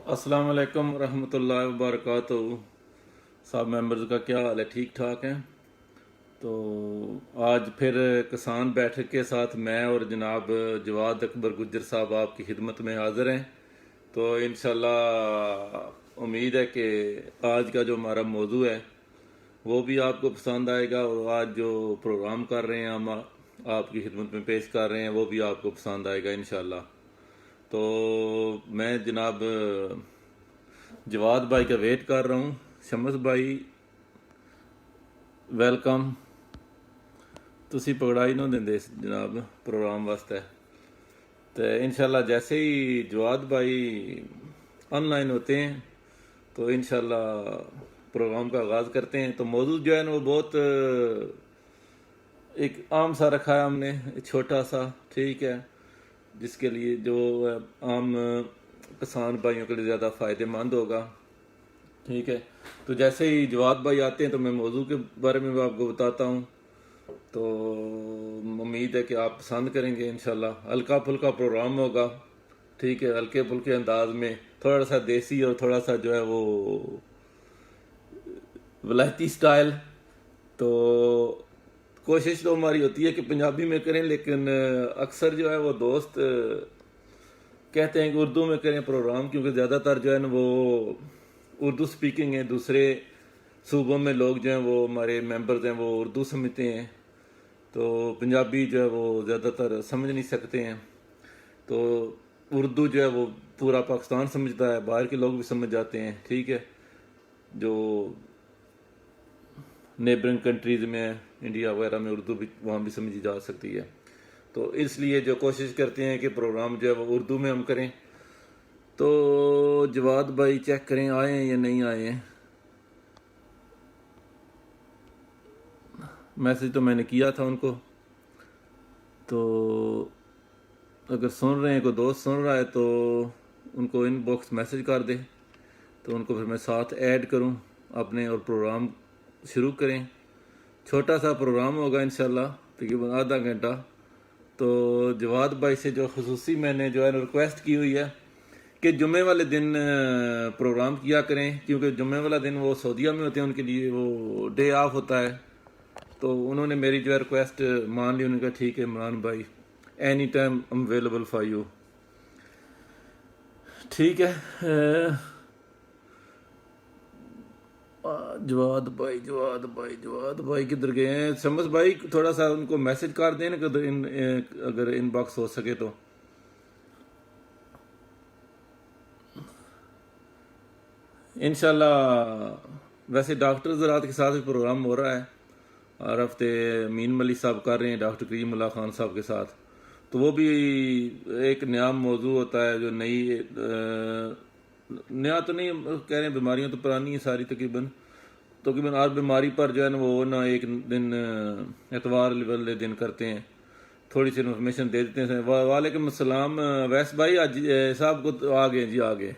अस्सलाम वालेकुम रहमतुल्लाहि व बरकातहू। सब मेंबर्स का क्या हाल है? ठीक ठाक हैं? तो आज फिर किसान बैठक के साथ मैं और जनाब जवाद अकबर गुज्जर साहब आपकी खिदमत में हाज़िर हैं। तो इंशाल्लाह उम्मीद है कि आज का जो हमारा मौजू है वो भी आपको पसंद आएगा, और आज जो प्रोग्राम कर रहे हैं हम आपकी खिदमत में पेश कर रहे हैं वो भी आपको पसंद आएगा इंशाल्लाह। तो मैं जनाब जवाद भाई का वेट कर रहा हूँ। शमस भाई वेलकम। तुसी पकड़ाई ना देंदे इस जनाब प्रोग्राम वास्ते। तो इंशाल्लाह जैसे ही जवाद भाई ऑनलाइन होते हैं तो इंशाल्लाह प्रोग्राम का आगाज़ करते हैं। तो मौजूद जो है ना वो बहुत एक आम सा रखा है हमने, छोटा सा, ठीक है, जिसके लिए जो आम किसान भाइयों के लिए ज़्यादा फ़ायदेमंद होगा। ठीक है, तो जैसे ही जवाद भाई आते हैं तो मैं मौजू के बारे में भी आपको बताता हूँ। तो उम्मीद है कि आप पसंद करेंगे इंशाल्लाह। हल्का फुल्का प्रोग्राम होगा, ठीक है, हल्के फुल्के अंदाज में, थोड़ा सा देसी और थोड़ा सा जो है वो वलायती स्टाइल। तो कोशिश तो हमारी होती है कि पंजाबी में करें, लेकिन अक्सर जो है वो दोस्त कहते हैं कि उर्दू में करें प्रोग्राम, क्योंकि ज़्यादातर जो है ना वो उर्दू स्पीकिंग है। दूसरे सूबों में लोग जो हैं वो हमारे मेंबर्स हैं वो उर्दू समझते हैं, तो पंजाबी जो है वो ज़्यादातर समझ नहीं सकते हैं। तो उर्दू जो है वो पूरा पाकिस्तान समझता है, बाहर के लोग भी समझ जाते हैं, ठीक है, जो नेबरिंग कंट्रीज़ में, इंडिया वगैरह में उर्दू भी वहाँ भी समझी जा सकती है। तो इसलिए जो कोशिश करते हैं कि प्रोग्राम जो है वो उर्दू में हम करें। तो जवाद भाई चेक करें आए हैं या नहीं आए हैं। मैसेज तो मैंने किया था उनको, तो अगर सुन रहे हैं, कोई दोस्त सुन रहा है तो उनको इनबॉक्स मैसेज कर दे, तो उनको फिर मैं साथ ऐड करूं अपने और प्रोग्राम शुरू करें। छोटा सा प्रोग्राम होगा इंशाल्लाह, तकरीबन आधा घंटा। तो जवाद भाई से जो खसूसी मैंने जो है रिक्वेस्ट की हुई है कि जुम्मे वाले दिन प्रोग्राम किया करें, क्योंकि जुम्मे वाला दिन वो सऊदीया में होते हैं, उनके लिए वो डे ऑफ होता है। तो उन्होंने मेरी जो है रिक्वेस्ट मान ली। उन्होंने कहा ठीक है इमरान भाई, any time available for you. ठीक है। जवाद भाई किधर गए हैं? शमस भाई थोड़ा सा उनको मैसेज कर दें ना, अगर इनबॉक्स हो सके तो। इंशाल्लाह वैसे डॉक्टर ज़रात के साथ भी प्रोग्राम हो रहा है, और हफ्ते मीन मलिक साहब कर रहे हैं डॉक्टर करीमुल्लाह खान साहब के साथ। तो वो भी एक नया मौजू होता है, जो नई नया तो नहीं कह रहे हैं, बीमारियां तो पुरानी है सारी तकरीबन। तकरीबन हर बीमारी पर जो है ना वो ना एक दिन एतवार वाले दिन करते हैं, थोड़ी सी इन्फॉर्मेशन दे देते हैं। वालेकुम अस्सलाम वैस भाई, आज साहब को तो आ गए जी, आ गए।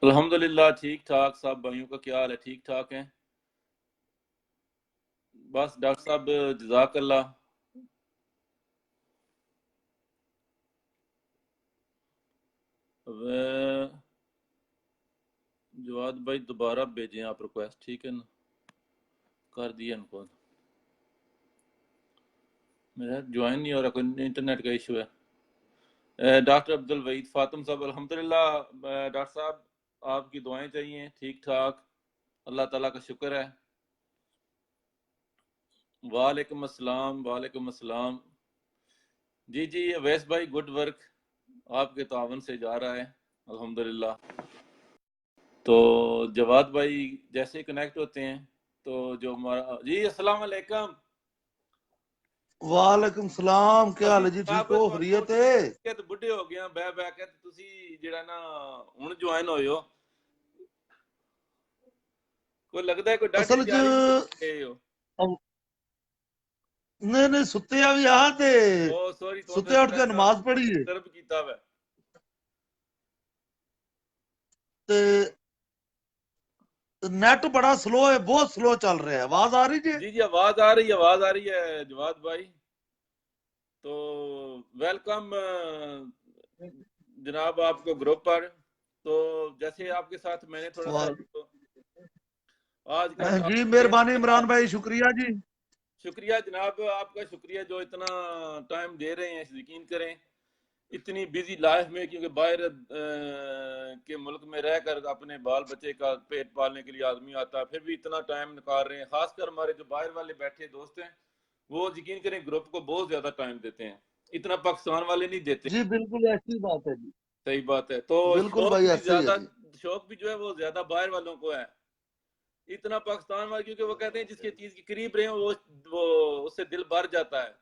अल्हम्दुलिल्लाह ठीक ठाक। सब भाइयों का क्या हाल है? ठीक ठाक हैं? बस डॉक्टर साहब जजाकल्लाह। जवाद भाई दोबारा भेजें आप रिक्वेस्ट, ठीक है ना? कर दिया इनको। मेरा ज्वाइन नहीं हो रहा, कोई इंटरनेट का इशू है। डॉक्टर अब्दुल वहीद फातिम साहब, अल्हम्दुलिल्लाह। डॉक्टर साहब आपकी दुआएं चाहिए, ठीक ठाक, अल्लाह ताला का शुक्र है। वालेकुम अस्सलाम, वालेकुम अस्सलाम। जी जी अवैस भाई, गुड वर्क, आपके तावन से जा रहा है अल्हम्दुलिल्लाह। तो जवाद भाई जैसे ही कनेक्ट होते हैं तो जो हमारा जी अस्सलाम वालेकुम। वालेकुम सलाम, क्या हाल ਅਸੀਂ है जी? ठीक ਜਨਾਬ हो? ਤੁਹਾਨੂੰ खरीयत ਪੁੱਛਦੇ है? ਕਿ ਤੇ ਬੁੱਢੇ ਹੋ ਗਏ ਆ ਬਹਿ ਬਹਿ ਕੇ, ਤੇ ਤੁਸੀਂ ਜਿਹੜਾ ਨਾ ਹੁਣ ਜੁਆਇਨ ਹੋਏ ਹੋ, ਕੋਈ ਲੱਗਦਾ ਹੈ ਕੋਈ ਡਾਢੀ असल च ਤਿਆਰੀ ਨਹੀਂ ਗਏ ਹੋ। नहीं नहीं, सुत्या भी यहाँ थे। ਉਹ ਸੌਰੀ, ਤੁਹਾਨੂੰ सुत्या ਇਸ उठ ਤਰ੍ਹਾਂ के नमाज पढ़ी है। ਡਿਸਟਰਬ ਕੀਤਾ ਵਾ। ते नेट बड़ा स्लो है, बहुत स्लो चल रहा है। आवाज आ रही है? जी जी, आवाज आ रही है, आवाज आ रही है जवाद भाई। तो वेलकम जनाब आपको ग्रुप पर। तो जैसे आपके साथ मैंने थोड़ा सा तो आज का जी टॉपिक शेयर मेहरबानी किया था। इमरान भाई, शुक्रिया जी। शुक्रिया जनाब, आपका शुक्रिया जो इतना टाइम दे रहे हैं। यकीन करें इतनी बिजी लाइफ में, क्योंकि बाहर के मुल्क में रहकर अपने बाल बच्चे का पेट पालने के लिए आदमी आता है, फिर भी इतना टाइम निकाल रहे हैं। खासकर हमारे जो बाहर वाले बैठे दोस्त हैं, वो यकीन करें ग्रुप को बहुत ज्यादा टाइम देते हैं, इतना पाकिस्तान वाले नहीं देते। जी बिल्कुल ऐसी बात है जी। सही बात है। तो बिल्कुल भाई ऐसे ही है जी। शौक भी जो है वो ज्यादा बाहर वालों को है, इतना पाकिस्तान वाले, क्योंकि वो कहते हैं जिसके चीज के करीब रहे हो वो उससे दिल भर जाता है।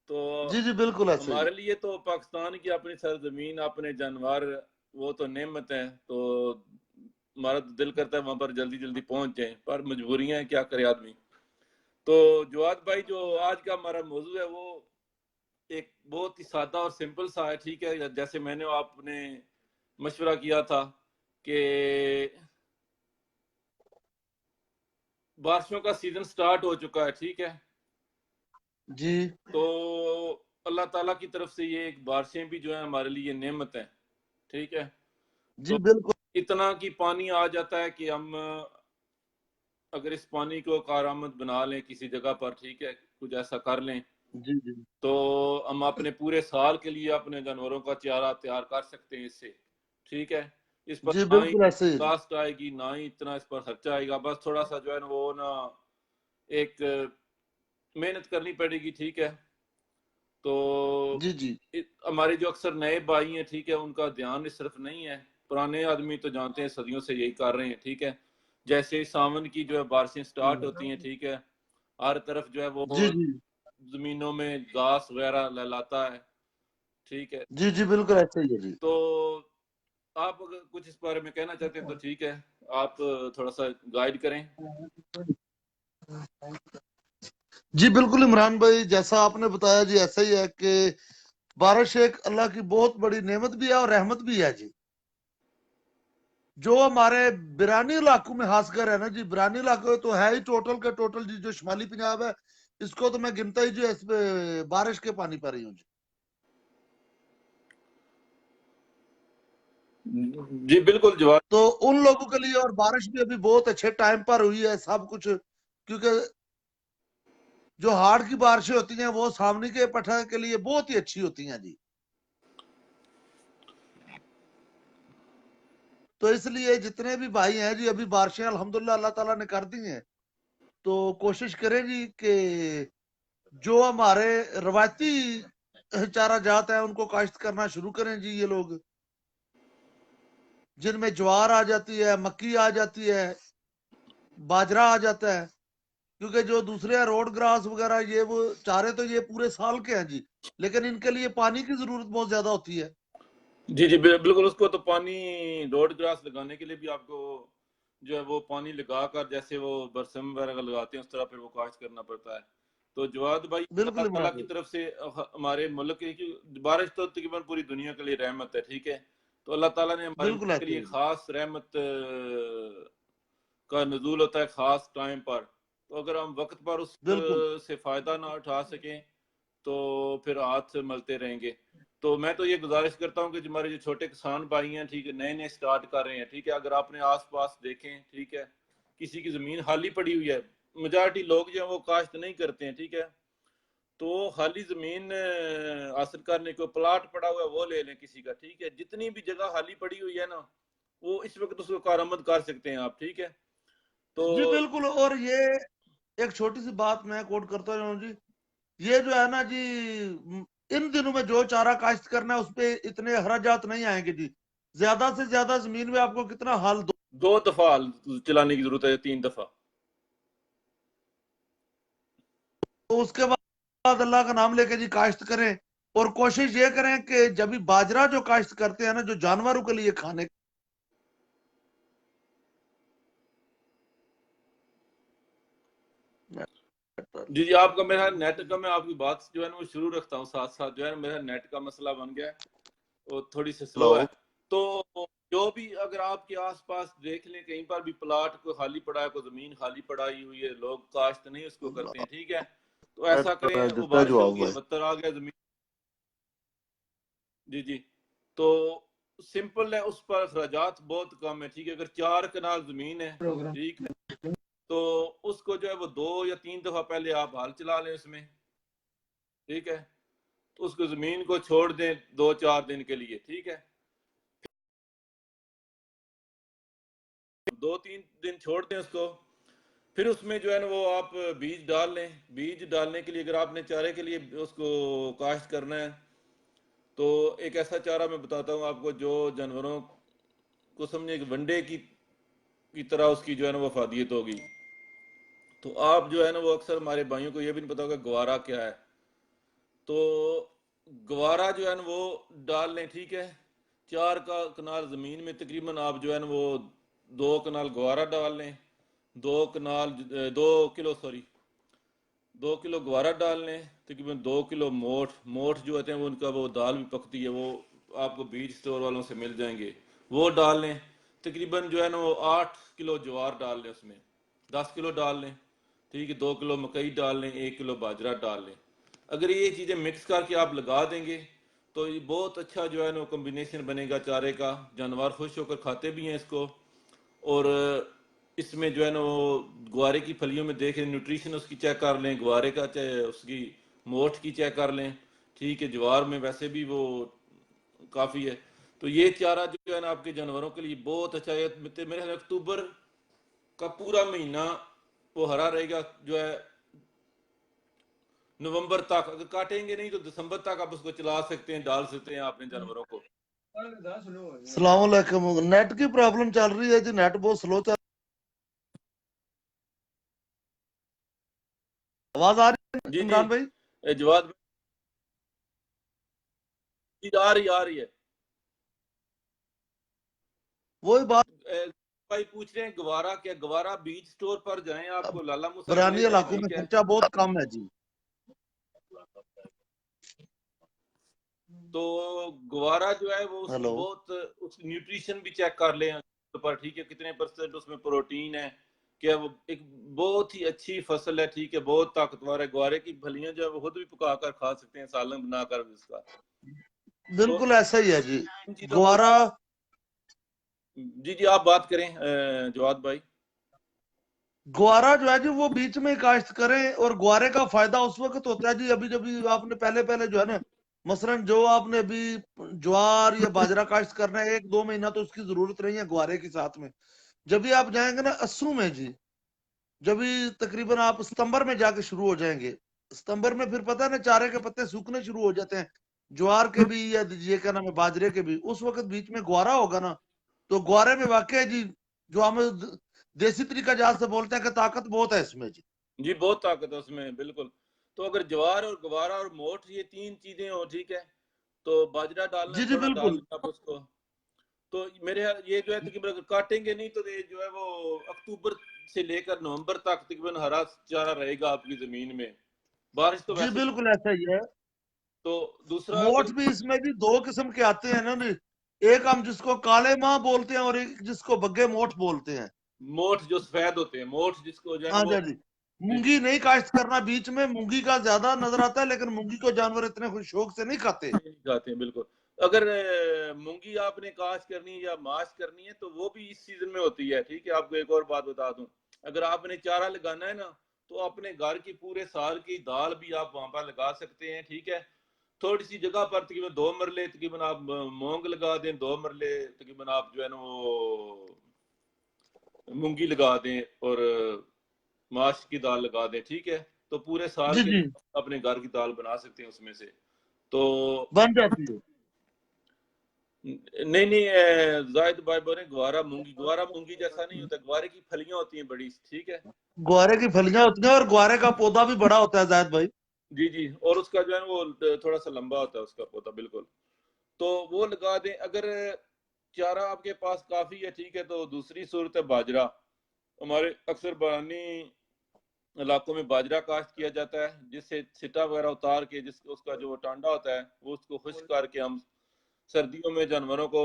तो जी जी बिल्कुल ऐसे ही। हमारे लिए तो पाकिस्तान की अपनी सरजमीन, अपने जानवर, वो तो नेमत है। तो हमारा तो दिल करता है वहां पर जल्दी जल्दी पहुंच जाए, पर मजबूरियां हैं, क्या करे आदमी। तो जवाद भाई, जो आज का हमारा मौजू है वो एक बहुत ही सादा और सिंपल सा है, ठीक है। जैसे मैंने आपने मशवरा किया था कि बारिशों का सीजन स्टार्ट हो चुका है, ठीक है। जी तो अल्लाह ताला की तरफ से ये एक बारिशें भी जो है हमारे लिए नेमत है, ठीक है। जी तो बिल्कुल। इतना कि पानी आ जाता है कि हम अगर इस पानी को कारामद बना लें किसी जगह पर, ठीक है, कुछ ऐसा कर लें, जी जी तो हम अपने पूरे साल के लिए अपने जानवरों का चारा तैयार कर सकते हैं इससे, ठीक है। इस पर जी ना ही बिल्कुल ऐसे ही है जी। कास्ट आएगी, ना ही इतना इस पर खर्चा आएगा। बस थोड़ा सा जो है ना वो ना एक मेहनत करनी पड़ेगी, ठीक है। तो जी जी हमारे जो अक्सर नए भाई हैं, ठीक है, उनका ध्यान इस तरफ नहीं है। पुराने आदमी तो जानते हैं, सदियों से यही कर रहे हैं, ठीक है। जैसे सावन की जो है बारिशें स्टार्ट होती हैं, ठीक है, हर तरफ जो है वो जी जी जमीनों में घास वगैरह लहलाता है, ठीक है। जी जी बिल्कुल ऐसे ही है जी। तो आप अगर कुछ इस बारे में कहना चाहते हैं तो ठीक है, आप थोड़ा सा गाइड करें। जी बिल्कुल इमरान भाई, जैसा आपने बताया जी ऐसा ही है कि बारिश एक अल्लाह की बहुत बड़ी नेमत भी है और रहमत भी है जी। जो हमारे बिरानी इलाकों में खासकर है ना जी, बिरानी इलाके तो है ही टोटल के टोटल जी। जो शुमाली पंजाब है, इसको तो मैं गिनता ही जो इस पे बारिश के पानी पर ही हूँ जी। जी बिल्कुल जवाब। तो उन लोगों के लिए और बारिश भी अभी बहुत अच्छे टाइम पर हुई है सब कुछ, क्योंकि जो हाड़ की बारिशें होती हैं वो सामने के पठा के लिए बहुत ही अच्छी होती हैं जी। तो इसलिए जितने भी भाई हैं जी, अभी बारिशें अल्हम्दुलिल्लाह अल्लाह ताला ने कर दी हैं, तो कोशिश करें जी कि जो हमारे रवायती चारा जात है उनको काश्त करना शुरू करें जी। ये लोग जिनमें ज्वार आ जाती है, मक्की आ जाती है, बाजरा आ जाता है, क्योंकि जो दूसरे रोड ग्रास वगैरह ये वो चारे तो ये पूरे साल के हैं जी, लेकिन इनके लिए पानी की जरूरत बहुत ज्यादा होती है। जी जी बिल्कुल। उसको तो पानी रोड ग्रास लगाने के लिए भी आपको जो है वो पानी लगाकर, जैसे वो बरसम वगैरह लगाते हैं उस तरह फिर वो काश्त करना पड़ता है। तो जवाद भाई, अल्लाह बिल्कुल ताला इमरान की भाई। तरफ से हमारे मुल्क की बारिश तो तकरीबन पूरी दुनिया के लिए रहमत है, ठीक है। तो अल्लाह ताला ने हमारे बिल्कुल मुल्क के ऐसे लिए ही जी। खास रहमत का नजूल होता है खास टाइम पर। तो अगर हम वक्त पर उस बिल्कुल से फायदा ना उठा सकें तो फिर हाथ से मलते रहेंगे। तो मैं तो ये गुजारिश करता हूँ कि जो हमारे जो छोटे किसान भाई हैं, ठीक है, नए नए स्टार्ट कर रहे हैं, ठीक है, अगर आपने आसपास देखें, ठीक है, किसी की जमीन खाली पड़ी हुई है, मेजॉरिटी लोग जो है वो काश्त नहीं करते हैं, ठीक है। तो खाली जमीन हासिल करने को प्लाट पड़ा हुआ है वो ले लें किसी का, ठीक है। जितनी भी जगह खाली पड़ी हुई है ना, वो इस वक्त उसको कारामद कर सकते हैं आप, ठीक है। तो जी बिल्कुल। और ये एक छोटी सी बात मैं कोट करता हूँ जी। ये जो है ना जी, इन दिनों में जो चारा काश्त करना है उस पे इतने अखराजात नहीं आएंगे जी। ज्यादा से ज्यादा जमीन में आपको कितना हाल दो, 2 दफा चलाने की जरूरत है, 3 दफा। तो उसके बाद अल्लाह का नाम लेके जी काश्त करें। और कोशिश ये करें कि जब भी बाजरा जो काश्त करते हैं ना, जो जानवरों के लिए खाने, जी जी, आपका मेरा नेट का, मैं आपकी बात जो है ना वो शुरू रखता हूँ, साथ साथ जो है ना मेरा नेट का मसला बन गया है, वो थोड़ी सी स्लो हेलो। है। तो जो भी अगर आपके आसपास देख लें कहीं पर भी प्लाट को खाली पड़ा है, कोई जमीन खाली पड़ाई हुई है, लोग काश्त नहीं उसको करते हैं, ठीक है, तो ऐसा करें, वो देता बारिश जवाब होगी, भाई। बत्तर आ गया जमीन। जी जी। तो सिंपल है, उस पर अखराजात बहुत कम है, ठीक है। अगर 4 कनाल जमीन है, ठीक है, तो उसको जो है वो 2 या 3 दफा पहले आप हाल चला लें उसमें, ठीक है। तो उसको जमीन को छोड़ दें 2-4 दिन के लिए, ठीक है। 2-3 दिन छोड़ दें उसको, फिर उसमें जो है ना वो आप बीज डाल लें। बीज डालने के लिए अगर आपने चारे के लिए उसको काश्त करना है, तो एक ऐसा चारा मैं बताता हूँ आपको जो जानवरों को समझे एक वनडे की तरह उसकी जो है ना वो अफादियत होगी। तो आप जो है ना वो अक्सर हमारे भाइयों को ये भी नहीं पता होगा गवारा क्या है। तो गवारा जो है ना वो डाल लें, ठीक है। 4 कनाल जमीन में तकरीबन आप जो है ना वो 2 कनाल गवारा डाल लें। 2 किलो, सॉरी, 2 किलो गवारा डाल लें। तकरीबन 2 किलो मोठ, मोठ जो होते हैं वो उनका वो दाल भी पकती है, वो आपको बीज स्टोर वालों से मिल जाएंगे, वो डाल लें। तकरीबन जो है ना वो 8 किलो ज्वार डाल लें उसमें, 10 किलो डाल लें, ठीक है। 2 किलो मकई डाल लें, 1 किलो बाजरा डाल लें। अगर ये चीज़ें मिक्स करके आप लगा देंगे तो ये बहुत अच्छा जो है ना कॉम्बिनेशन बनेगा चारे का। जानवर खुश होकर खाते भी हैं इसको। और इसमें जो है ना वो ग्वारे की फलियों में देखें, न्यूट्रिशन उसकी चेक कर लें, ग्वारे का चाहे उसकी मोठ की चेक कर लें, ठीक है। ज्वार में वैसे भी वो काफ़ी है। तो ये चारा जो है ना आपके जानवरों के लिए बहुत अच्छा है। मेरे ख्याल अक्टूबर का पूरा महीना वो हरा रहेगा जो है। नवंबर तक अगर काटेंगे नहीं तो दिसंबर तक आप उसको चला सकते हैं, डाल सकते हैं अपने जानवरों को। सलाम अलैकुम। नेट की प्रॉब्लम चल रही है जी, नेट बहुत स्लो चल। आवाज आ रही है जी जी। इमरान भाई? जवाब जी आ रही है। वही बात। भाई पूछ रहे हैं गवारा क्या, गवारा बीज स्टोर पर जाएं, आपको लाला मूसा बरानी मिलेगा, इलाकों में ठीक है। खर्चा बहुत कम है जी। तो गवारा जो है वो उसकी हेलो। बहुत उसकी न्यूट्रिशन भी चेक कर लें पर, ठीक है, कितने परसेंट उसमें प्रोटीन है, क्या वो एक बहुत ही अच्छी फसल है, ठीक है, बहुत ताकतवर है। ग्वारे की फलियां जो है वो खुद भी पका कर खा सकते हैं, सालन बनाकर भी उसका। तो बिल्कुल ऐसा ही है जी। इन चीजों को, ग्वारा, जी जी आप बात करें जवाद भाई। ग्वारा जो है जी वो बीच में ही काश्त करें, और ग्वारे का फायदा उस वक्त होता है जी अभी जब भी आपने पहले पहले जो है ना, मसलन जो आपने अभी ज्वार या बाजरा काश्त करना है 1-2 महीना तो उसकी जरूरत नहीं है ग्वारे के साथ में। जब भी आप जाएंगे ना अस्सू में जी, जब भी तकरीबन आप सितंबर में जाके शुरू हो जाएंगे, सितंबर में फिर पता है ना चारे के पत्ते सूखने शुरू हो जाते हैं, ज्वार के भी या ये क्या नाम है बाजरे के भी। उस वक्त बीच में ग्वारा होगा ना, तो ग्वारे में वाकई जी जो हम देसी तरीका जहां से बोलते हैं कि ताकत बहुत है इसमें जी। जी बहुत ताकत है उसमें, बिल्कुल। तो अगर ज्वार और गवारा और मोठ ये 3 चीजें हो, ठीक है, तो बाजरा डालना जी है, जी थोड़ा डाल बिल्कुल। लेना आप उसको। तो मेरे ख्याल ये जो है तकरीबन अगर काटेंगे नहीं तो ये जो है वो अक्टूबर से लेकर नवंबर तक तकरीबन हरा चारा रहेगा आपकी जमीन में। बारिश तो जी वैसे भी। बिल्कुल ऐसा ही है। तो दूसरा मोठ अगर भी इसमें भी दो किस्म के आते हैं ना जी। एक हम जिसको काले माँ बोलते हैं और एक जिसको बग्गे मोठ बोलते हैं। मोठ जो सफेद होते हैं, मोठ जिसको जो है ना हाँ वो, जी। जी मूंगी नहीं काश्त करना, बीच में मूंगी का ज्यादा नजर आता है, लेकिन मूंगी को जानवर इतने खुश शौक से नहीं खाते। नहीं खाते हैं, बिल्कुल। अगर मूंगी आपने काश करनी है या माश करनी है तो वो भी इस सीजन में होती है, ठीक है। आपको एक और बात बता दूं, अगर आपने चारा लगाना है ना तो अपने घर की पूरे साल की दाल भी आप वहां पर लगा सकते हैं, ठीक है। थोड़ी सी जगह पर तकरीबन 2 मरले तकरीबन आप मूंग लगा दें, 2 मरले तकरीबन आप जो है ना वो मूंगी लगा दें, और माश की दाल लगा दें, ठीक है। तो पूरे साल जी के जी लिए अपने घर की दाल बना सकते हैं उसमें से। तो बन जाती है। नहीं नहीं, जायद भाई बोले ग्वारा मूंगी, ग्वारा मूंगी जैसा नहीं होता, ग्वारे की फलियां होती हैं बड़ी, ठीक है। ग्वारे की फलियां होती हैं और ग्वारे का पौधा भी बड़ा होता है जायद भाई। जी जी, और उसका जो है ना वो थोड़ा सा लंबा होता है उसका पौधा, बिल्कुल। तो वो लगा दें। अगर चारा आपके पास काफी है, ठीक है, तो दूसरी सूरत है बाजरा। हमारे अक्सर बरानी इलाकों में बाजरा काश्त किया जाता है, जिससे छिटा वगैरह उतार के जिस उसका जो टांडा होता है वो उसको खुश्क करके हम सर्दियों में जानवरों को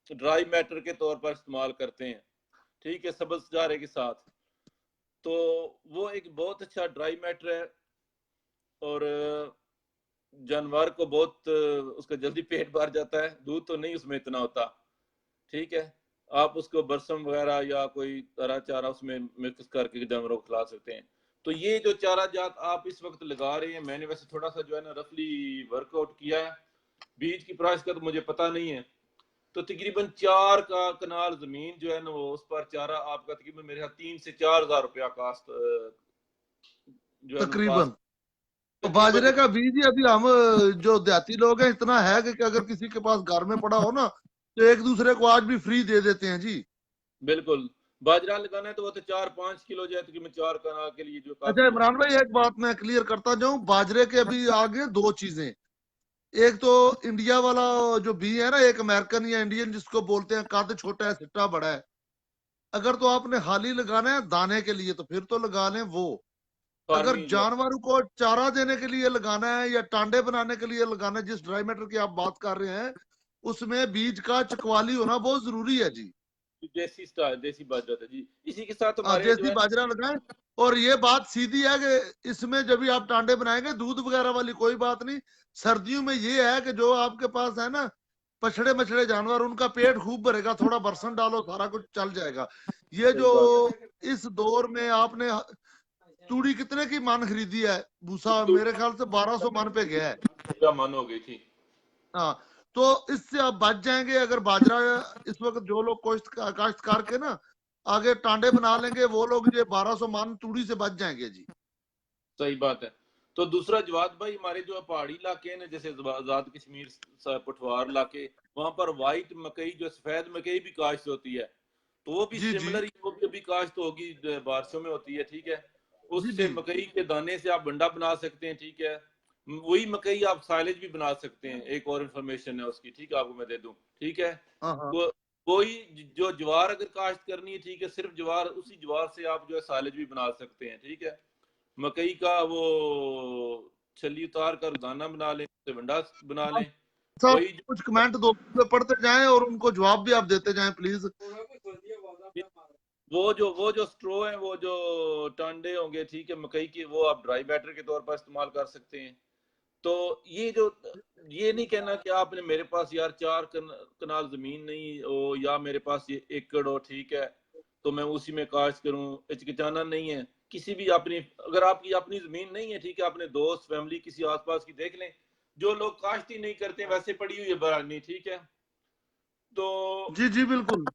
ड्राई मैटर के तौर पर इस्तेमाल करते हैं, ठीक है, सब्ज चारे के साथ। तो वो एक बहुत अच्छा ड्राई मैटर है और जानवर को बहुत उसका जल्दी पेट भर जाता है, दूध तो नहीं उसमें इतना होता, ठीक है। आप उसको बरसम वगैरह या कोई हरा चारा उसमें मिक्स करके जानवरों को खिला सकते हैं। तो ये जो चारा जात आप इस वक्त लगा रहे हैं, मैंने वैसे थोड़ा सा जो है ना रफली वर्कआउट किया है, बीज की प्राइस का तो मुझे पता नहीं है, तो तकरीबन 4 का कनाल जमीन जो है ना वो उस पर चारा आपका तकरीबन मेरे ख्याल 3 से 4 हज़ार रुपया कास्ट जो है ना तकरीबन। कास्ट तो तकरीबन। बाजरे का बीज ही अभी हम जो देहाती लोग हैं इतना है कि अगर किसी के पास घर में पड़ा हो ना तो एक दूसरे को आज भी फ्री दे देते हैं जी। बिल्कुल, बाजरा लगाना है तो वो तो 4-5 किलो जो है तकरीबन 4 कनाल के लिए जो अच्छा काफी है। इमरान भाई, एक बात मैं क्लियर करता जाऊं, बाजरे के अभी आगे दो चीजें। एक तो इंडिया वाला जो बी है ना, एक अमेरिकन या इंडियन जिसको बोलते हैं, कद छोटा है सिट्टा बड़ा है। अगर तो आपने हाली लगाना है दाने के लिए तो फिर तो लगा लें वो। अगर फार्मी जो जानवरों को चारा देने के लिए लगाना है या टांडे बनाने के लिए लगाना है, जिस ड्राई मैटर की आप बात कर रहे हैं, उसमें बीज का चकवाली होना बहुत जरूरी है जी। देसी स्टाइल देसी बाजरा था जी, इसी के साथ हाँ, हमारे जो देसी है। बाजरा लगाएं। और ये बात सीधी है कि इसमें जब भी आप टांडे बनाएंगे, दूध वगैरह वाली कोई बात नहीं। सर्दियों में ये है कि जो आपके पास है ना पछड़े मछड़े जानवर, उनका पेट खूब भरेगा, थोड़ा बरसन डालो सारा कुछ चल जाएगा। ये सही जो बात इस दौर में आपने तूड़ी कितने की मन खरीदी है? भूसा है, मेरे ख्याल से 1200 मन पे गया है। क्या मन हो गई थी। हाँ, तो इससे आप बच जाएंगे। अगर बाजरा इस वक्त जो लोग काश्तकार के ना आगे टांडे बना लेंगे, वो लोग ये 1200 मन तूड़ी से बच जाएंगे जी। सही बात है। तो दूसरा जवाब भाई, हमारे जो पहाड़ी इलाके हैं ना, जैसे आजाद कश्मीर पठवार इलाके, वहां पर व्हाइट मकई जो सफेद मकई भी काश्त होती है, तो वो भी जी जी सिमिलर, वो भी अभी काश्त होगी, बारिशों में होती है, ठीक है। जी उससे जी। मकई के दाने से आप बंडा बना सकते हैं, ठीक है। वही मकई आप साइलेज भी बना सकते हैं, एक और इन्फॉर्मेशन है उसकी, ठीक है, आपको मैं दे दूं, ठीक है। हाँ हाँ। वो कोई जो ज्वार अगर काश्त करनी है, ठीक है, सिर्फ ज्वार, उसी ज्वार से आप जो है साइलेज भी बना सकते हैं, ठीक है। मकई का वो छली उतार कर दाना बना लें, उससे भंडा बना लें। सब वही कुछ कमेंट दो पे पढ़ते जाएं और उनको जवाब भी आप देते जाएं प्लीज। वो जो स्ट्रो है, वो जो टांडे होंगे, ठीक है, मकई की, वो आप ड्राई बैटर के तौर पर इस्तेमाल कर सकते हैं। तो ये नहीं कहना कि आपने मेरे पास यार 4 कनाल जमीन नहीं हो या मेरे पास ये एकड़ हो, ठीक है, तो मैं उसी में काश्त करूं, हिचकिचाना नहीं है। किसी भी अपनी, अगर आपकी अपनी जमीन नहीं है, ठीक है, अपने दोस्त फैमिली किसी आसपास की देख लें, जो लोग काश्त ही नहीं करते वैसे पड़ी हुई है बरानी, ठीक है, तो जी जी बिल्कुल।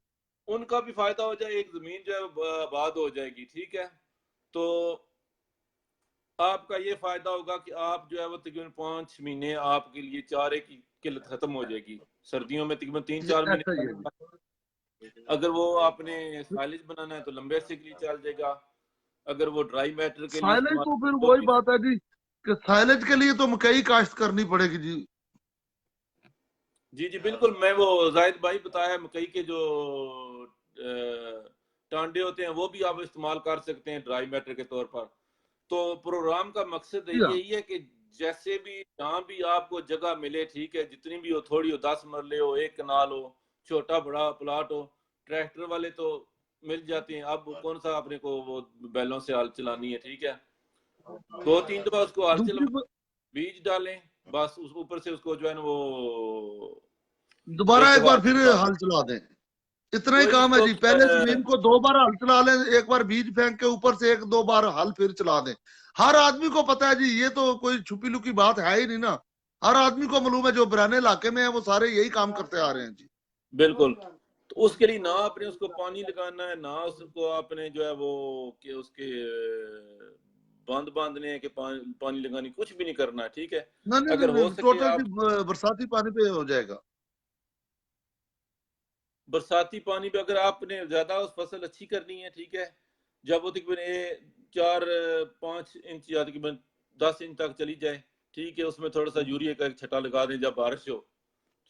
उनका भी फायदा हो जाए, एक जमीन जो है आबाद हो जाएगी, ठीक है। तो आपका ये फायदा होगा कि आप जो है वो तकरीबन 5 महीने आपके लिए चारे की किल्लत खत्म हो जाएगी। सर्दियों में तकरीबन तीन ये चार ऐसा ही है जी। महीने अगर वो आपने साइलेज बनाना है तो लंबे से के लिए चल जाएगा, अगर वो ड्राई मैटर के लिए साइलेज इस्तेमाल तो फिर वो वही भी। बात है जी कि साइलेज के लिए तो मकई काश्त करनी पड़ेगी जी। जी जी बिल्कुल, मैं वो जाहिद भाई बताया मकई के जो टांडे होते हैं वो भी आप इस्तेमाल कर सकते हैं ड्राई मैटर के तौर पर। तो प्रोग्राम का मकसद जी हाँ। यही है कि जैसे भी जहाँ भी आपको जगह मिले, ठीक है, जितनी भी हो, थोड़ी हो, 10 मरले हो, 1 कनाल हो, छोटा बड़ा प्लाट हो, ट्रैक्टर वाले तो मिल जाते हैं। अब कौन सा अपने को वो बैलों से हल चलानी है, ठीक है, 2-3 दफा उसको हल चलवा, दूसरी बीज डालें, बस उस ऊपर से उसको जो है ना वो दोबारा एक एक दफा बार हल फिर चलवा दें। हल चला दें, इतना ही कोई नहीं काम है तो जी। पहले जमीन को 2 बार हल चला लें, एक बार बीज फेंक के ऊपर से 1-2 बार हल फिर चला दें। हर आदमी को पता है जी, ये तो कोई छुपी लुकी बात है ही नहीं ना। हर आदमी को मालूम है, जो पुराने इलाके में है वो सारे यही काम करते आ रहे हैं जी। बिल्कुल। तो उसके लिए ना आपने उसको पानी लगाना है, ना उसको आपने जो है वो कि उसके बांध बांधने हैं कि पानी लगानी, कुछ भी नहीं करना है, ठीक है। नहीं नहीं अगर नहीं हो नहीं, सके टोटल जी आप बरसाती पानी पे हो जाएगा। बरसाती पानी पे, अगर आपने ज्यादा उस फसल अच्छी करनी है, ठीक है, जब वो तकरीबन 4-5 इंच या तकरीबन 10 इंच तक चली जाए, ठीक है, उसमें थोड़ा सा यूरिया का एक छटा लगा दें जब बारिश हो,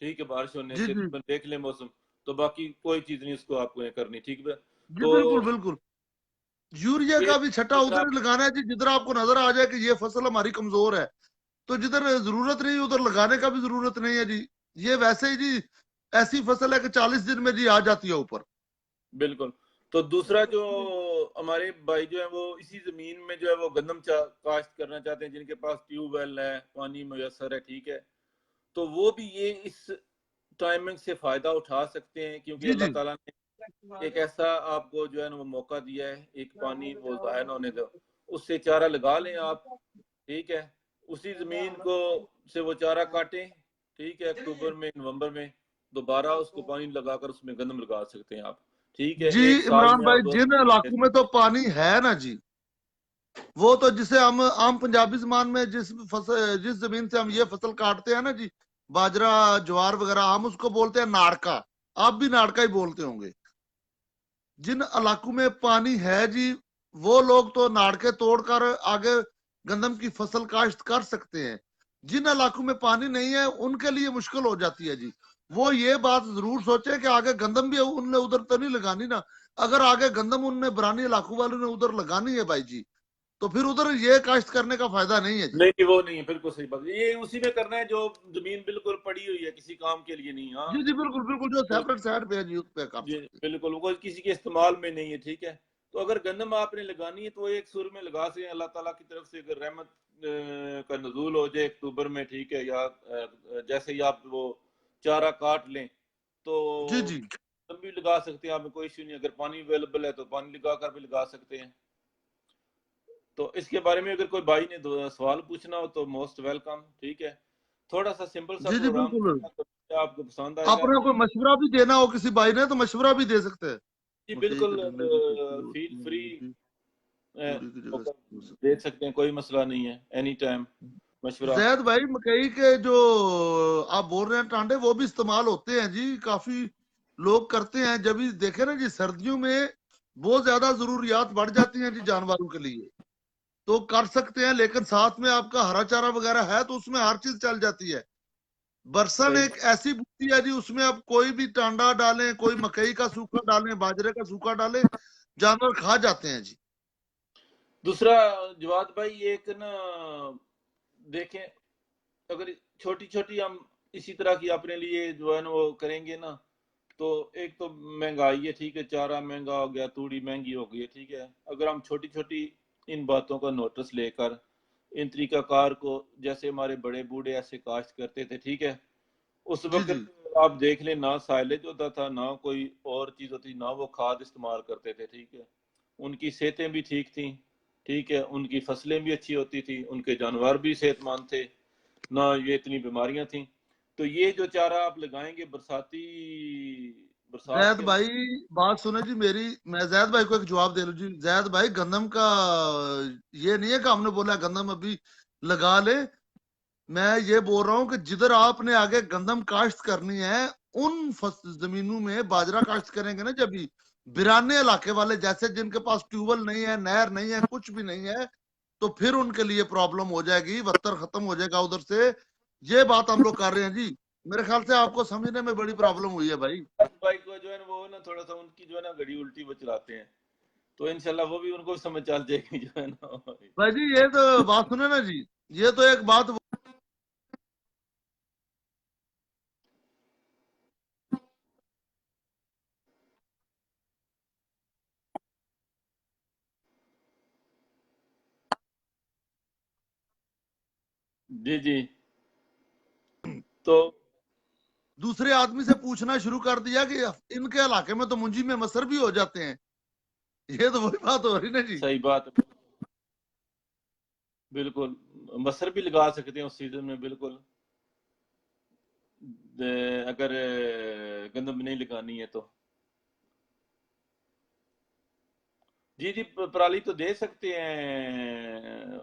ठीक है, बारिश होने जी से जी तकरीबन देख लें मौसम, तो बाकी कोई चीज नहीं उसको आपको करनी, ठीक है। जी तो बिल्कुल बिल्कुल। यूरिया ये का भी छट्टा अगर उधर आप ही लगाना है जी जिधर आपको नजर आ जाए कि ये फसल हमारी कमजोर है। तो जिधर जरूरत नहीं उधर लगाने का भी जरूरत नहीं है जी। ये वैसे ही जी ऐसी फसल है कि 40 दिन में जी आ जाती है ऊपर। बिल्कुल। तो दूसरा जो हमारे भाई जो है वो इसी जमीन में जो है वो गंदम काश्त करना चाहते हैं, जिनके पास ट्यूबवेल है, पानी मुयसर है, ठीक है, तो वो भी ये इस टाइमिंग से फायदा उठा सकते हैं, क्योंकि जी अल्लाह जी ताला ने एक ऐसा आपको जो है ना वो मौका दिया है, एक पानी वो जाया ना होने दो, उससे चारा लगा लें आप, ठीक है, उसी जमीन को से वो चारा काटें, ठीक है, अक्टूबर में, नवंबर में दोबारा उसको पानी लगाकर उसमें गंदम लगा सकते हैं आप, ठीक है, जी। एक साल इमरान में भाई, आप दो। जिन इलाकों में तो पानी है ना जी, वो तो जिसे हम आम पंजाबी जबान में जिस जमीन से हम ये फसल काटते हैं ना जी, बाजरा ज्वार वगैरह, हम उसको बोलते हैं नाड़का। आप भी नाड़का ही बोलते होंगे। जिन इलाकों में पानी है जी, वो लोग तो नाड़के तोड़कर आगे गंदम की फसल काश्त कर सकते हैं। जिन इलाकों में पानी नहीं है उनके लिए मुश्किल हो जाती है जी। वो ये बात जरूर सोचे कि आगे गंदम भी उनने उधर तो नहीं लगानी ना। अगर आगे गंदम उनने बरानी इलाकों वालों ने उधर लगानी है भाई जी, तो फिर उधर ये काश्त करने का फायदा नहीं है जी। नहीं, वो नहीं है, बिल्कुल सही बात, ये उसी में करना है जो जमीन बिल्कुल पड़ी हुई है, किसी काम के लिए नहीं। हाँ, जी जी, बिल्कुल बिल्कुल, जो तो सेपरेट साइड पे है जी, उस पे कर जी सकते हैं। बिल्कुल, वो किसी के इस्तेमाल में नहीं है, ठीक है। तो अगर गंदम आपने लगानी है तो एक सुर में लगा से, अल्लाह ताला की तरफ से अगर रहमत का नजूल हो जाए अक्टूबर में, ठीक है, या जैसे ही आप वो चारा काट लें तो जी जी तब भी लगा सकते हैं, आप में कोई इश्यू नहीं, अगर पानी अवेलेबल है तो पानी लगा कर भी लगा सकते हैं। तो इसके बारे में अगर कोई भाई ने सवाल पूछना हो तो मोस्ट वेलकम, ठीक है, थोड़ा सा सिंपल सा जी जी, प्रोग्राम बिल्कुल। तो आपको पसंद आएगा। अपना कोई मशवरा भी देना हो किसी भाई ने तो मशवरा भी दे सकते हैं। जी मकई बिल्कुल, के डंडे की खेती फील होती है, फ्री, तूड़ी की जगह मौका से हो सकती दे है। सकते हैं, कोई मसला नहीं है, एनी टाइम मशवरा। जैद भाई, मकई के जो आप बोल रहे हैं टांडे, वो भी इस्तेमाल होते हैं जी, काफी लोग करते हैं। जब भी देखे ना जी, सर्दियों में बहुत ज्यादा जरूरियात बढ़ जाती हैं जी जानवरों के लिए, तो कर सकते हैं। लेकिन साथ में आपका हरा चारा वगैरह है तो उसमें हर चीज चल जाती है। बरसन सही एक ऐसी बूटी है जी, उसमें आप कोई भी टांडा डालें, कोई मकई का सूखा डालें, बाजरे का सूखा डालें, जानवर खा जाते हैं जी। दूसरा, जवाद भाई, एक ना देखें, अगर छोटी छोटी हम इसी तरह की अपने लिए जो है ना वो करेंगे ना, तो एक तो महंगाई है, ठीक है, चारा महंगा हो गया, तूड़ी महंगी हो गई है, ठीक है, अगर हम छोटी छोटी इन बातों का नोटिस लेकर इन तरीकाकार को, जैसे हमारे बड़े बूढ़े ऐसे काश्त करते थे, ठीक है, उस जी जी वक्त आप देख लें ना साइलेज होता था, ना कोई और चीज होती, ना वो खाद इस्तेमाल करते थे, ठीक है, उनकी सेहतें भी ठीक थी, ठीक है, उनकी फसलें भी अच्छी होती थी, उनके जानवर भी सेहतमंद थे, ना ये इतनी बीमारियां थी। तो ये जो चारा आप लगाएंगे बरसाती, बरसात जैद के भाई, बात सुने जी मेरी। मैं जैद भाई को एक जवाब दे लूं जी। जैद भाई, गंदम का ये नहीं है कि हमने बोला गंदम अभी लगा ले। मैं ये बोल रहा हूँ कि जिधर आपने आगे गंदम काश्त करनी है, उन जमीनों में बाजरा काश्त करेंगे ना जब भी, बिराने इलाके वाले जैसे जिनके पास ट्यूबवेल नहीं है, नहर नहीं है, कुछ भी नहीं है, तो फिर उनके लिए प्रॉब्लम हो जाएगी, वत्तर खत्म हो जाएगा उधर से। ये बात हम लोग कर रहे हैं जी। मेरे ख्याल से आपको समझने में बड़ी प्रॉब्लम हुई है भाई। भाई को जो है ना वो ना थोड़ा सा उनकी जो है ना घड़ी उल्टी वो चलाते हैं, तो इंशाल्लाह वो भी उनको भी समझ चल जाएगी जो है ना। भाई जी, ये तो बात सुने ना जी, ये तो एक बात। जी जी। तो दूसरे आदमी से पूछना शुरू कर दिया कि इनके इलाके में तो मुंजी में मसर भी हो जाते हैं। ये तो वही बात हो रही ना जी। सही बात है, बिल्कुल, मसर भी लगा सकते हैं उस सीजन में, बिल्कुल, अगर गंदम नहीं लगानी है तो। जी जी, पराली तो दे सकते हैं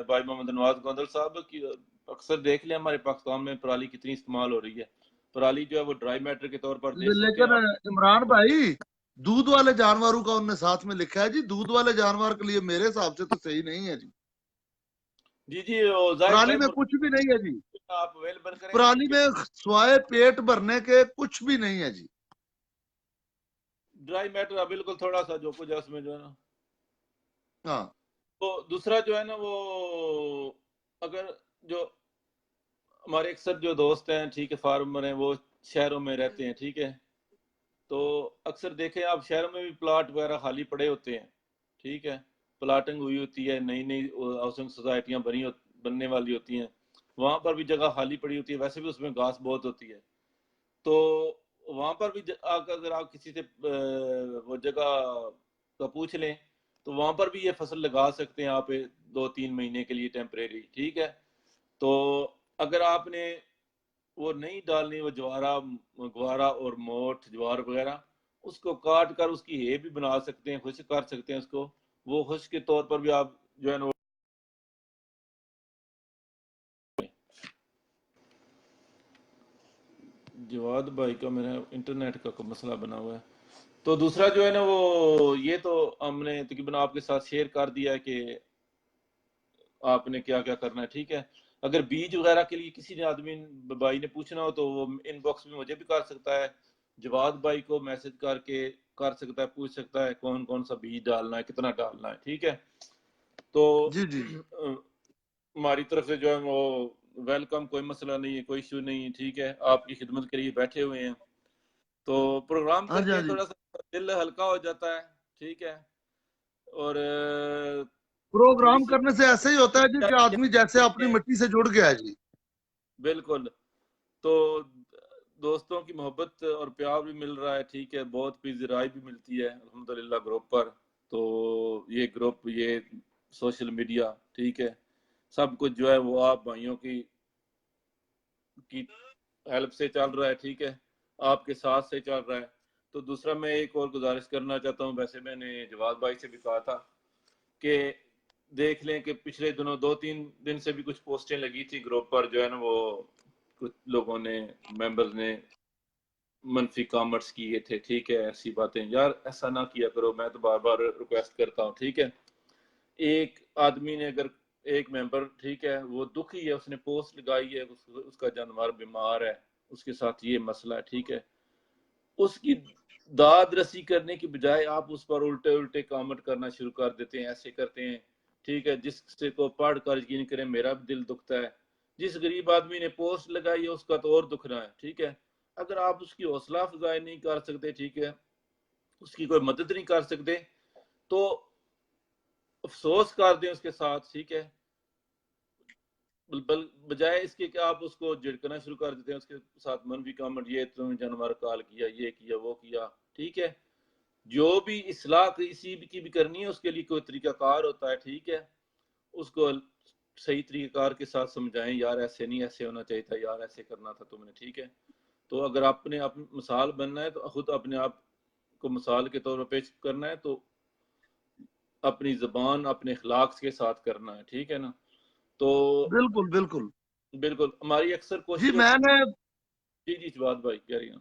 भाई मोहम्मद नवाज गोंदल साहब की। अक्सर देख लें हमारे पाकिस्तान में पराली कितनी इस्तेमाल हो रही है, पराली जो है वो ड्राई मैटर के तौर पर दे सकते हैं लेकिन आप। इमरान भाई, दूध वाले जानवरों का उनने साथ में लिखा है जी। दूध वाले जानवर के लिए मेरे हिसाब से तो सही नहीं है जी। जी जी, जाहिद पराली भाई में कुछ भी नहीं है जी। आप अवेलेबल करें पराली उनके, में स्वाए पेट भरने के कुछ भी नहीं है जी। ड्राई मैटर बिल्कुल, थोड़ा सा जो कुछ है उसमें जो है ना। हाँ तो दूसरा जो है ना वो, अगर जो हमारे अक्सर जो दोस्त हैं, ठीक है, फार्मर हैं, वो शहरों में रहते हैं, ठीक है, तो अक्सर देखें आप शहरों में भी प्लाट वगैरह खाली पड़े होते हैं, ठीक है, प्लाटिंग हुई होती है, नई नई हाउसिंग सोसाइटियाँ बनने वाली होती हैं, वहाँ पर भी जगह खाली पड़ी होती है, वैसे भी उसमें घास बहुत होती है, तो वहाँ पर भी अगर आप किसी से वो जगह का पूछ लें तो वहाँ पर भी ये फसल लगा सकते हैं आप 2-3 महीने के लिए टेम्परेरी, ठीक है। तो अगर आपने वो नहीं डालनी, वो ज्वारा ग्वारा और मोठ ज्वार वगैरह, उसको काट कर उसकी हे भी बना सकते हैं, खुश्क कर सकते हैं उसको, वो खुश्क के तौर पर भी आप जो है ना जवाद भाई का मेरा इंटरनेट का मसला बना हुआ है। तो दूसरा जो है ना वो ये तो हमने तकरीबन आपके साथ शेयर कर दिया है कि आपने क्या क्या करना है, ठीक है। अगर बीज वगैरह के लिए किसी ने आदमी भाई ने पूछना हो तो वो इनबॉक्स में मुझे भी कर सकता है, जवाद भाई को मैसेज करके कर सकता है, पूछ सकता है कौन कौन सा बीज डालना है, कितना डालना है, ठीक है। तो जी जी। हमारी तरफ से जो है वो वेलकम, कोई मसला नहीं है, कोई इशू नहीं है, ठीक है, आपकी खिदमत के लिए बैठे हुए हैं। तो प्रोग्राम हाँ जी, करके हाँ जी। थोड़ा सा दिल हल्का हो जाता है, ठीक है, और थोड़ी प्रोग्राम सी करने से ऐसे ही होता है जी कि आदमी जैसे अपनी मिट्टी से जुड़ गया है जी। बिल्कुल। तो दोस्तों की मोहब्बत और प्यार भी मिल रहा है, ठीक है, बहुत पिज़राई भी मिलती है अल्हम्दुलिल्लाह ग्रुप पर। तो ये ग्रुप, ये सोशल मीडिया, ठीक है, सब कुछ जो है वो आप भाइयों की हेल्प से चल रहा है, ठीक है, आपके साथ से चल रहा है। तो दूसरा मैं एक और गुजारिश करना चाहता हूँ, वैसे मैंने जवाद भाई से भी कहा था कि देख लें कि पिछले दिनों 2-3 दिन से भी कुछ पोस्टें लगी थी ग्रुप पर, जो है ना वो कुछ लोगों ने, मेंबर्स ने मनफी कमेंट्स किए थे, ठीक है, ऐसी बातें यार ऐसा ना किया करो, मैं तो बार बार रिक्वेस्ट करता हूँ, ठीक है। एक आदमी ने अगर, एक मेंबर, ठीक है, वो दुखी है, उसने पोस्ट लगाई है, उसका जानवर बीमार है, उसके साथ ये मसला है, ठीक है, उसकी दाद रसी करने की बजाय आप उस पर उल्टे उल्टे कमेंट करना शुरू कर देते हैं, ऐसे करते हैं, ठीक है, जिससे को पढ़ कर यकीन करें मेरा भी दिल दुखता है। जिस गरीब आदमी ने पोस्ट लगाई है उसका तो और दुख रहा है, ठीक है। अगर आप उसकी हौसला अफजाई नहीं कर सकते, ठीक है, उसकी कोई मदद नहीं कर सकते, तो अफसोस कर दें उसके साथ, ठीक है, बजाय इसके कि आप उसको झिड़कना शुरू कर देते हैं, उसके साथ मनफी कमेंट, ये तुमने जानवर काल किया, ये किया, वो किया, ठीक है। जो भी इस्लाह किसी की भी करनी है उसके लिए कोई तरीकाकार होता है, ठीक है, उसको सही तरीकाकार के साथ समझाएं, यार ऐसे नहीं, ऐसे होना चाहिए था, यार ऐसे करना था तुमने, ठीक है। तो अगर आपने मिसाल बनना है तो खुद अपने आप को मिसाल के तौर पर पेश करना है, तो अपनी जबान अपने अखलाक के साथ करना है, ठीक है ना। तो बिल्कुल बिल्कुल। बिल्कुल हमारी अक्सर जी कोशिश होती मैंने है। जी जी जवाद भाई कह रही हूँ।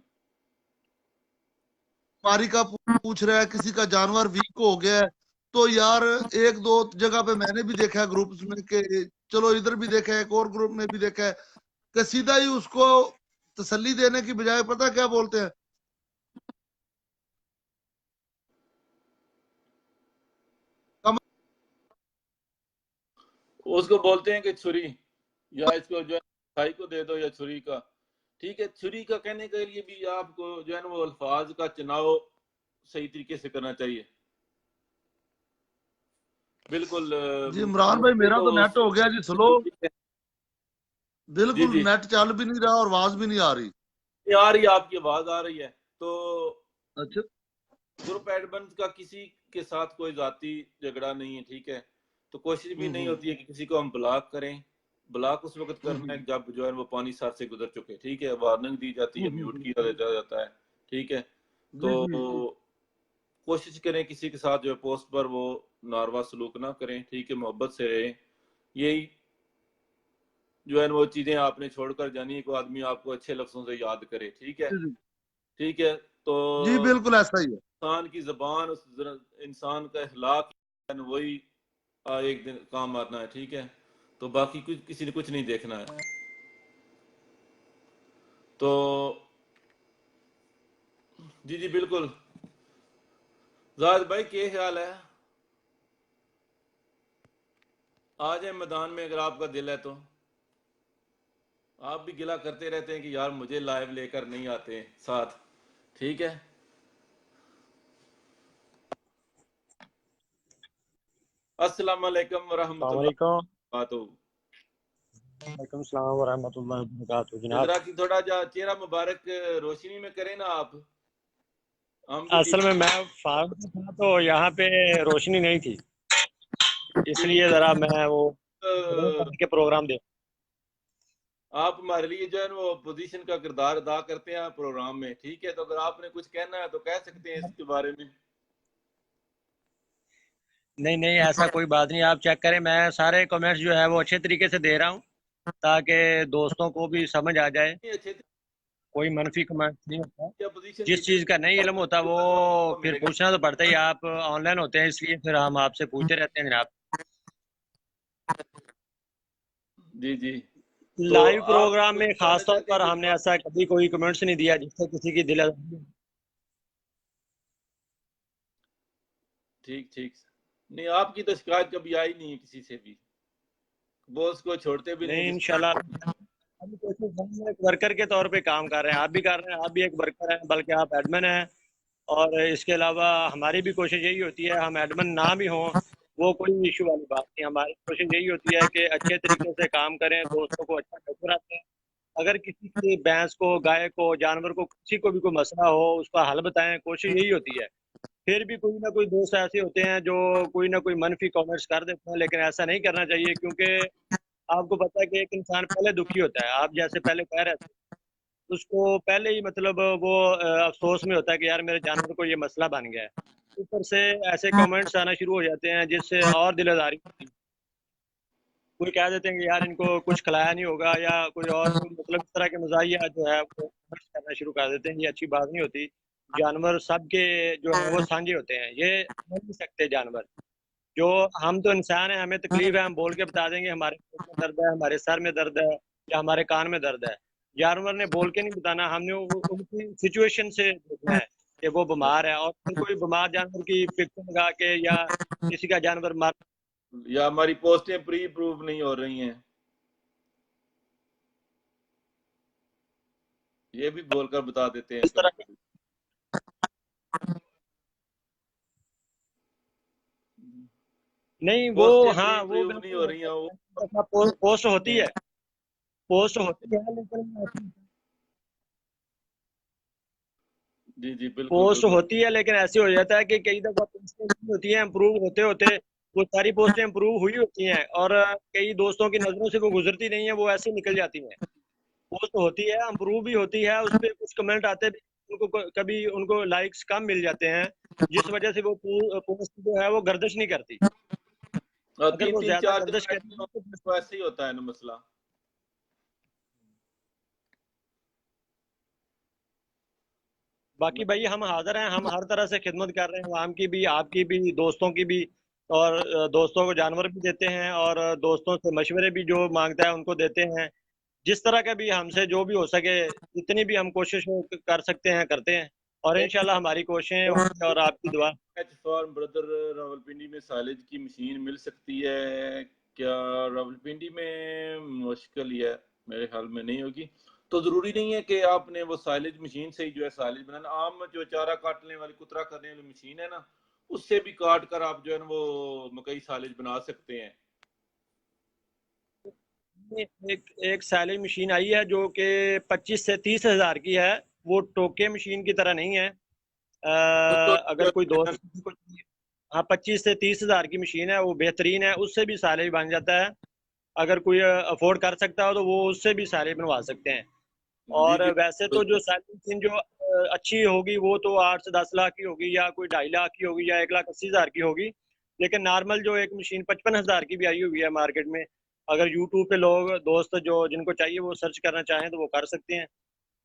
बीमारी का पूछ रहा है, किसी का जानवर वीक हो गया है, तो यार एक दो जगह पे मैंने भी देखा है ग्रुप्स में कि चलो इधर भी देखा है, एक और ग्रुप में भी देखा है कि सीधा ही उसको तसल्ली देने की बजाय पता क्या बोलते हैं। कम उसको बोलते हैं कि छुरी, या इसको जो है खाई को दे दो, या छुरी का, ठीक है, छुरी का कहने के लिए भी आपको जो है ना वो अल्फाज का चुनाव सही तरीके से करना चाहिए। बिल्कुल जी इमरान भाई, मुझसे मेरा तो तो नेट हो गया जी स्लो। जी बिल्कुल जी नेट चल भी नहीं रहा और आवाज भी नहीं आ रही। आ रही है, आपकी आवाज आ रही है। तो अच्छा। ग्रुप एडमिन का किसी के साथ कोई जाती झगड़ा नहीं है, ठीक है, तो कोशिश भी नहीं हम्म। होती है कि किसी को हम ब्लॉक करें। ब्लॉक उस वक्त करना हम्म। है जब जो है वो पानी सर से गुजर चुके, ठीक है, वार्निंग दी जाती है, म्यूट किया जाता है, ठीक है। तो जी जी। कोशिश करें किसी के साथ जो है पोस्ट पर वो नारवा सलूक ना करें, ठीक है, मोहब्बत से रहें। यही जो है वो चीजें आपने छोड़कर जानी है, कोई आदमी आपको अच्छे लफ्जों से याद करे, ठीक है, जी जी। ठीक है। तो जी बिल्कुल ऐसा ही है। इंसान की जबान, उस इंसान का अखलाक, वही एक दिन काम आना है, ठीक है। तो बाकी कुछ किसी ने कुछ नहीं देखना है। तो जी जी बिल्कुल। जाद भाई क्या ख्याल है, आ जाए मैदान में अगर आपका दिल है तो। आप भी गिला करते रहते हैं कि यार मुझे लाइव लेकर नहीं आते साथ। ठीक है। अस्सलाम वालेकुम वरहमतुल्लाह अस्सलामुअलैकुम। वबरकातुहू। वालेकुम सलाम वरहमतुल्लाहि वबरकातुहू जनाब। जरा कि थोड़ा चेहरा मुबारक रोशनी में करें ना आप, हम भी असल में देखें। मैं फार्म में था तो यहाँ पे रोशनी नहीं थी, इसलिए ज़रा मैं वो अ, के प्रोग्राम दे। आप हमारे लिए जो है ना वो पोजीशन का किरदार अदा करते हैं प्रोग्राम में। ठीक है, तो अगर आपने कुछ कहना है तो कह सकते हैं इसके बारे में। नहीं नहीं, ऐसा कोई बात नहीं, आप चेक करें, मैं सारे कमेंट्स जो है वो अच्छे तरीके से दे रहा हूँ ताकि दोस्तों को भी समझ आ जाए। अच्छे कोई मनफी कमेंट नहीं होता। क्या पोजीशन दी जिस चीज़ का नहीं इल्म होता वो फिर मेरे पूछना तो पड़ता ही। आप ऑनलाइन होते हैं इसलिए फिर हम आपसे पूछते रहते हैं जनाब। जी जी। तो लाइव आप प्रोग्राम कुछ में बताना खास तौर चाहते हैं पर कुछ हमने बात? ऐसा कभी कोई कमेंट्स नहीं दिया जिससे किसी की दिल। ठीक ठीक। नहीं, आपकी तो शिकायत कभी आई नहीं है किसी से भी, बॉस को छोड़ते भी नहीं नहीं किसी। इंशाल्लाह। हम कोशिश हम एक वर्कर के तौर पे काम कर रहे हैं, आप भी कर रहे हैं, आप भी एक वर्कर हैं, बल्कि आप एडमिन हैं। और इसके अलावा हमारी भी कोशिश यही होती है, हम एडमिन ना भी हों वो कोई इशू वाली बात नहीं। हमारी कोशिश यही होती है कि अच्छे तरीके से काम करें, दोस्तों को अच्छा नजर आते हैं। अगर किसी की भैंस को, गाय को, जानवर को, किसी को भी कोई मसला हो उसका हल बताएं, कोशिश यही होती है। फिर भी कोई ना कोई दोस्त ऐसे होते हैं जो कोई ना कोई मनफी कमेंट्स कर देते हैं, लेकिन ऐसा नहीं करना चाहिए, क्योंकि आपको पता है कि एक इंसान पहले दुखी होता है, आप जैसे पहले कह रहे थे, उसको पहले ही मतलब वो अफसोस में होता है कि यार मेरे जानवर को ये मसला बन गया है। ऊपर से ऐसे कमेंट्स आना शुरू हो जाते हैं जिससे और दिलदारी होती है। कोई कह देते हैं कि यार इनको कुछ खिलाया नहीं होगा, या कोई और कोई मतलब इस तरह के मजाहिया जो है वो comments करना शुरू कर देते हैं। ये अच्छी बात नहीं होती। जानवर सबके जो है वो साझे होते हैं, ये समझ नहीं सकते जानवर। जो हम तो इंसान हैं, हमें तकलीफ है, हम बोल के बता देंगे हमारे पेट में दर्द है, हमारे सर में दर्द है, या हमारे कान में दर्द है। जानवर ने बोल के नहीं बताना, हमने उनकी सिचुएशन से देखना है कि वो बीमार है, और फिर कोई बीमार जानवर की पिक्चर लगा के या किसी का जानवर मार या हमारी पोस्टें प्री अप्रूव नहीं हो रही हैं, ये भी बोलकर बता देते हैं इस कभी तरह कभी। नहीं वो, पोस्टें प्री हाँ वो अप्रूव नहीं बिल्कुल हो रही हैं वो। होता है। पोस्ट होती है, पोस्ट होती है, लेकिन जी जी, बिल्कुल पोस्ट बिल्कुल। होती है लेकिन ऐसे हो जाता है कि कई दफा पोस्टें नहीं होती हैं, इम्प्रूव होते होते वो सारी पोस्टें इम्प्रूव हुई होती हैं, और कई दोस्तों की नजरों से वो गुजरती नहीं है, वो ऐसे निकल जाती हैं। पोस्ट होती है, इम्प्रूव भी होती है, उस पर कुछ कमेंट आते भी, उनको कभी उनको लाइक्स कम मिल जाते हैं, जिस वजह से वो पोस्ट जो है वो गर्दिश नहीं करती। अगर तीन वो तीन ज्यादा चार दिन गर्दिश बैठे हो करेगी तो ऐसे ही होता है ना मसला। बाकी भाई हम हाजिर हैं, हम हर तरह से खिदमत कर रहे हैं, आवाम की भी, आपकी भी, दोस्तों की भी। और दोस्तों को जानवर भी देते हैं, और दोस्तों से मशवरे भी जो मांगता है उनको देते हैं। जिस तरह का भी हमसे जो भी हो सके, जितनी भी हम कोशिश कर सकते हैं करते हैं, और इंशाल्लाह हमारी कोशिशें होंगी और आपकी दुआ। एच फॉर्म ब्रदर, रावलपिंडी में साइलेज की मशीन मिल सकती है क्या? रावलपिंडी में मुश्किल ही है, मेरे ख्याल में नहीं होगी। तो जरूरी नहीं है कि आपने वो साइलेज मशीन से ही जो है साइलेज बनाना। आम जो चारा काटने वाली, कुतरा करने वाली मशीन है ना, उससे भी काट कर आप जो है ना वो मकई साइलेज बना सकते हैं। एक एक सैलिंग मशीन आई है जो कि 25 से 30 हज़ार की है। वो टोके मशीन की तरह नहीं है। वो तो अगर कोई दोस्त किसी को, हाँ 25 से 30 हज़ार की मशीन है, वो बेहतरीन है, उससे भी साले बन जाता है। अगर कोई अफोर्ड कर सकता हो तो वो उससे भी साले बनवा सकते हैं। जी और जी, वैसे तो जो साइलेंट मशीन जो अच्छी होगी वो तो 8 से 10 लाख की होगी, या कोई 2.5 लाख की होगी, या 1,80,000 की होगी। लेकिन नॉर्मल जो एक मशीन 55 हज़ार की भी आई हुई है मार्केट में, अगर यूट्यूब पे लोग दोस्त जो जिनको चाहिए वो सर्च करना चाहें तो वो कर सकते हैं।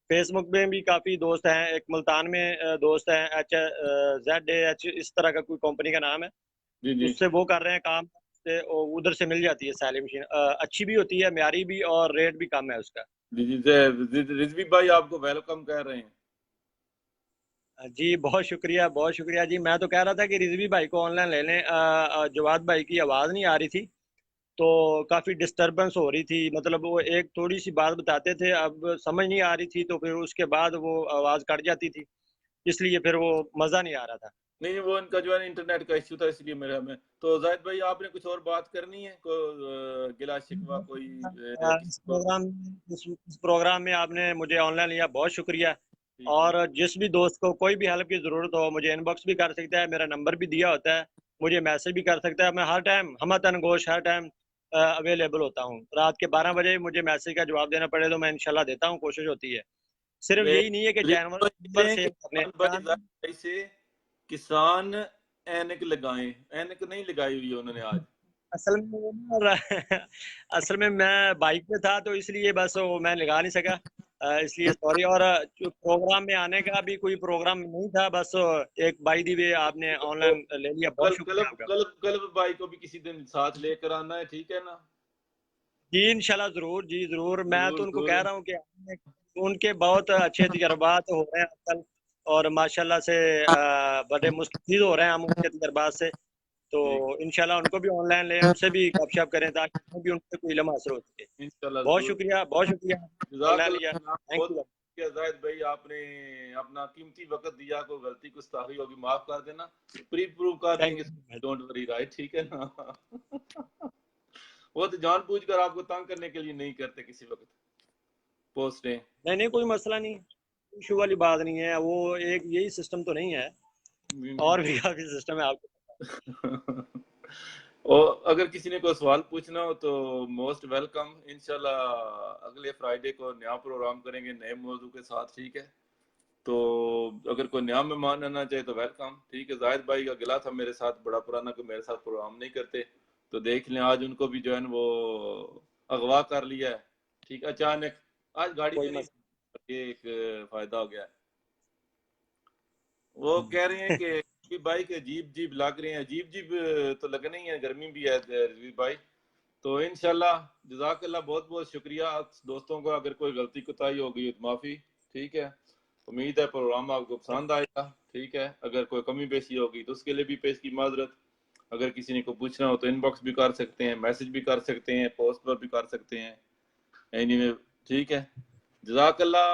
फेसबुक में भी काफ़ी दोस्त हैं, एक मुल्तान में दोस्त हैं, ZAH इस तरह का कोई कंपनी का नाम है, जी जी उससे वो कर रहे हैं काम से, उधर से मिल जाती है सैली मशीन, अच्छी भी होती है, म्यारी भी, और रेट भी कम है उसका। जी जी। रिजवी भाई आपको वेलकम कह रहे हैं। जी बहुत शुक्रिया, बहुत शुक्रिया जी। मैं तो कह रहा था कि रिजवी भाई को ऑनलाइन ले लें, जवाद भाई की आवाज़ नहीं आ रही थी, तो काफ़ी डिस्टरबेंस हो रही थी, मतलब वो एक थोड़ी सी बात बताते थे, अब समझ नहीं आ रही थी, तो फिर उसके बाद वो आवाज़ कट जाती थी, इसलिए फिर वो मज़ा नहीं आ रहा था। नहीं, वो इनका जो है ना इंटरनेट का इश्यू था, इसलिए मेरा में तो जाहिद भाई आपने कुछ और बात करनी है, को गिला शिकवा कोई इस किसी को? प्रोग्राम में आपने मुझे ऑनलाइन लिया, बहुत शुक्रिया। ठीक है, और जिस भी दोस्त को कोई भी हेल्प की ज़रूरत हो, मुझे इनबॉक्स भी कर सकता है, मेरा नंबर भी दिया होता है, मुझे मैसेज भी कर सकता है। मैं हर टाइम हमतन गोश हर टाइम अवेलेबल होता हूँ। रात के 12 बजे मुझे मैसेज का जवाब देना पड़े तो मैं इंशाल्लाह देता हूँ, कोशिश होती है। सिर्फ वे यही नहीं है कि जानवर रिक्वेस्ट नंबर लें कि सेव करने जान भाई जाहिद भाई से किसान ऐनक लगाएं, ऐनक नहीं लगाई हुई है उन्होंने आज। असल में वो ना असल में मैं बाइक पे था, तो इसलिए बस वो मैं लगा नहीं सका, इसलिए सॉरी। और जो प्रोग्राम में आने का भी कोई प्रोग्राम नहीं था, बस एक बाई दी वे आपने तो ऑनलाइन ले लिया, बहुत कल शुक्रिया कलब आपका। कलब कलब भाई को भी किसी दिन साथ लेकर आना है, ठीक है ना? जी इंशाल्लाह ज़रूर, जी ज़रूर। मैं तो जरूर उनको कह जरूर। रहा हूँ कि उनके बहुत अच्छे तजर्बात हो रहे हैं आजकल, और माशाल्लाह से बड़े मुस्तफ़ीद हो रहे हैं हम उनके तजर्बात से। तो ठीक, इंशाल्लाह उनको भी ऑनलाइन लें, उनसे भी गपशप करें, ताकि उन्हें भी उनसे कोई इल्म हासिल हो सके। इंशाल्लाह बहुत जरूर। शुक्रिया, बहुत शुक्रिया। ऑनलाइन लिया, जज़ाकल्लाह खैर, थैंक बहुत यू। शुक्रिया जाहिद भाई, आपने अपना कीमती वक्त दिया, कोई गलती गुस्ताखी होगी माफ कर देना, प्री प्रूव कर थैंक देंगे, यू। डोंट वरी, राइट, ठीक है ना? वो तो जानबूझकर आपको तंग करने के लिए नहीं करते किसी वक्त पोस्टें। नहीं नहीं, कोई मसला नहीं, इशू वाली बात नहीं है, वो एक यही सिस्टम तो नहीं है, और भी काफी सिस्टम है आपको। और अगर किसी ने कोई सवाल पूछना हो तो मोस्ट वेलकम। इंशाल्लाह अगले फ्राइडे को नया प्रोग्राम करेंगे नए मौजू के साथ, ठीक है? तो अगर कोई नया मेहमान आना चाहे तो वेलकम, ठीक है? जाहिद भाई का गिला था मेरे साथ बड़ा पुराना कि मेरे साथ प्रोग्राम नहीं करते, तो देख लें आज उनको भी जो है वो अगवा कर लिया है, ठीक है? अचानक आज गाड़ी कोई में नहीं, मसला ये एक फायदा हो गया है। वो कह रहे हैं कि भाई के अजीब अजीब लग रहे हैं, अजीब अजीब तो लगने ही है, गर्मी भी है रजवी भाई। तो इंशाल्लाह जज़ाकल्लाह, बहुत बहुत शुक्रिया दोस्तों को, अगर कोई गलती कोताही हो गई तो माफ़ी, ठीक है? उम्मीद है प्रोग्राम आपको पसंद आएगा, ठीक है? अगर कोई कमी पेशी होगी तो उसके लिए भी पेश की माजरत। अगर किसी ने को पूछना हो तो इनबॉक्स भी कर सकते हैं, मैसेज भी कर सकते हैं, पोस्ट पर भी कर सकते हैं, एनीवे, ठीक है? जज़ाकल्लाह।